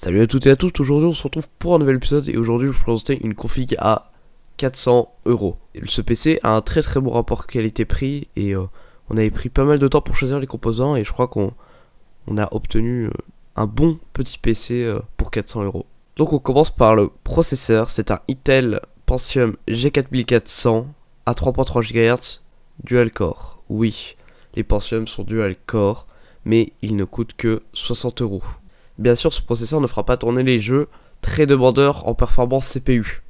Salut à toutes et à tous, aujourd'hui on se retrouve pour un nouvel épisode et aujourd'hui je vais vous présenter une config à 400€. Ce PC a un très bon rapport qualité-prix et on avait pris pas mal de temps pour choisir les composants et je crois qu'on a obtenu un bon petit PC pour 400€. Donc on commence par le processeur, c'est un Intel Pentium G4400 à 3.3 GHz dual core. Oui, les Pentium sont dual core mais il ne coûte que 60€. Bien sûr, ce processeur ne fera pas tourner les jeux très demandeurs en performance CPU,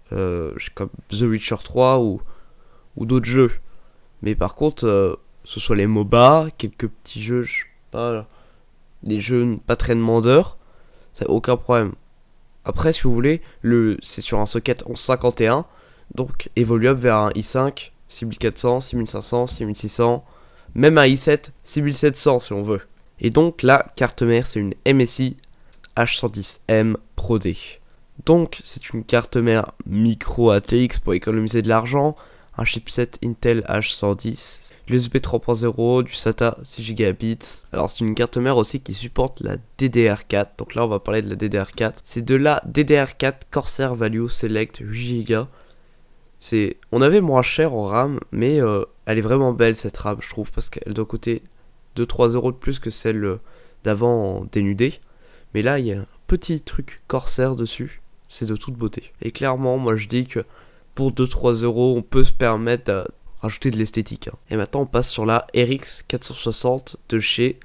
comme The Witcher 3 ou d'autres jeux. Mais par contre, ce soit les MOBA, quelques petits jeux, je sais pas, les jeux pas très demandeurs, ça n'a aucun problème. Après, si vous voulez, c'est sur un socket 1151, donc évoluable vers un i5 6400, 6500, 6600, même un i7 6700 si on veut. Et donc la carte mère c'est une MSI H110M Pro D. Donc c'est une carte mère micro ATX pour économiser de l'argent, un chipset Intel H110, l'USB 3.0, du SATA 6 Gb. Alors c'est une carte mère aussi qui supporte la DDR4, donc là on va parler de la DDR4. C'est de la DDR4 Corsair Value Select 8 Go. On avait moins cher en RAM, mais elle est vraiment belle cette RAM je trouve, parce qu'elle doit coûter 2-3€ de plus que celle d'avant en dénudé. Mais là, il y a un petit truc Corsair dessus. C'est de toute beauté. Et clairement, moi je dis que pour 2-3€, on peut se permettre de rajouter de l'esthétique. Et maintenant, on passe sur la RX 460 de chez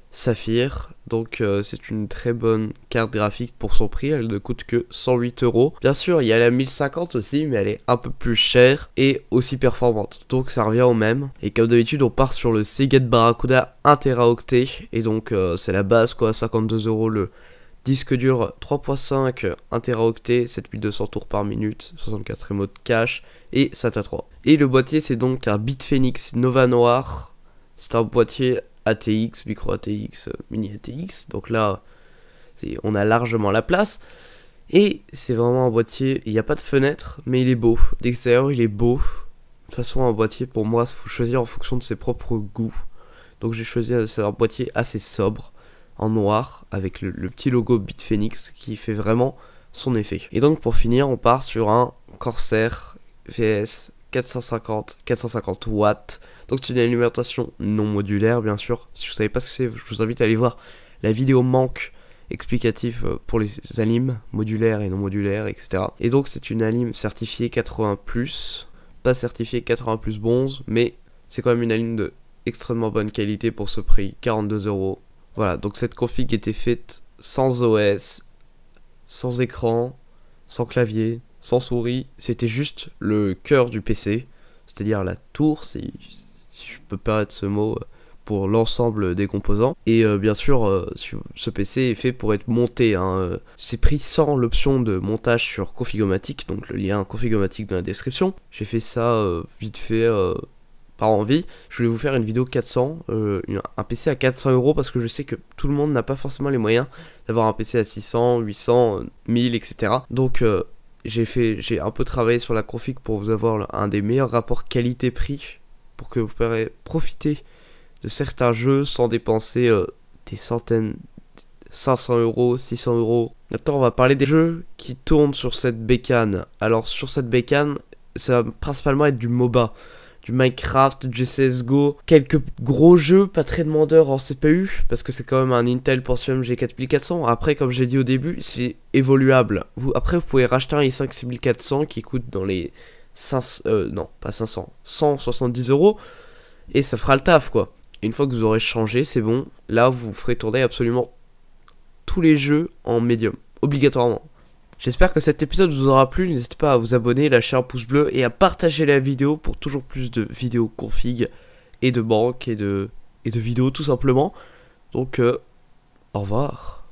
Saphir. Donc c'est une très bonne carte graphique pour son prix, elle ne coûte que 108€. Bien sûr il y a la 1050 aussi, mais elle est un peu plus chère et aussi performante, donc ça revient au même. Et comme d'habitude on part sur le Seagate Barracuda 1TB, et donc c'est la base quoi, 52€. Le disque dur 3.5 1TB, 7200 tours par minute, 64 remote cache et SATA 3. Et le boîtier c'est donc un Bitfenix Nova Noir, c'est un boîtier ATX, micro ATX, mini ATX, donc là on a largement la place et c'est vraiment un boîtier, il n'y a pas de fenêtre mais il est beau, d'extérieur il est beau. De toute façon un boîtier pour moi il faut choisir en fonction de ses propres goûts, donc j'ai choisi un boîtier assez sobre en noir avec le petit logo Bitfenix qui fait vraiment son effet. Et donc pour finir on part sur un Corsair VS 450 watts. Donc c'est une alimentation non modulaire bien sûr. Si vous savez pas ce que c'est, je vous invite à aller voir la vidéo manque explicative pour les alims modulaires et non modulaires, etc. Et donc c'est une alim certifiée 80+, pas certifiée 80+ bronze, mais c'est quand même une alim de extrêmement bonne qualité pour ce prix, 42€. Voilà, donc cette config était faite sans OS, sans écran, sans clavier, sans souris, c'était juste le cœur du PC, c'est-à-dire la tour, si je peux permettre ce mot, pour l'ensemble des composants. Et bien sûr, ce PC est fait pour être monté, hein. C'est pris sans l'option de montage sur Configomatic, donc le lien Configomatic dans la description. J'ai fait ça vite fait par envie. Je voulais vous faire une vidéo 400, un PC à 400€ parce que je sais que tout le monde n'a pas forcément les moyens d'avoir un PC à 600, 800, 1000, etc. Donc j'ai un peu travaillé sur la config pour vous avoir un des meilleurs rapports qualité-prix pour que vous pourrez profiter de certains jeux sans dépenser des centaines, 500€, 600€. Maintenant on va parler des jeux qui tournent sur cette bécane. Alors sur cette bécane, ça va principalement être du MOBA, du Minecraft, du CSGO, quelques gros jeux pas très demandeurs en CPU, parce que c'est quand même un Intel Pentium G4400. Après, comme j'ai dit au début, c'est évoluable. Après, vous pouvez racheter un i5 6400 qui coûte dans les 170€, et ça fera le taf, quoi. Et une fois que vous aurez changé, c'est bon. Là, vous ferez tourner absolument tous les jeux en médium, obligatoirement. J'espère que cet épisode vous aura plu, n'hésitez pas à vous abonner, lâcher un pouce bleu et à partager la vidéo pour toujours plus de vidéos config et de banques et de vidéos tout simplement. Donc au revoir.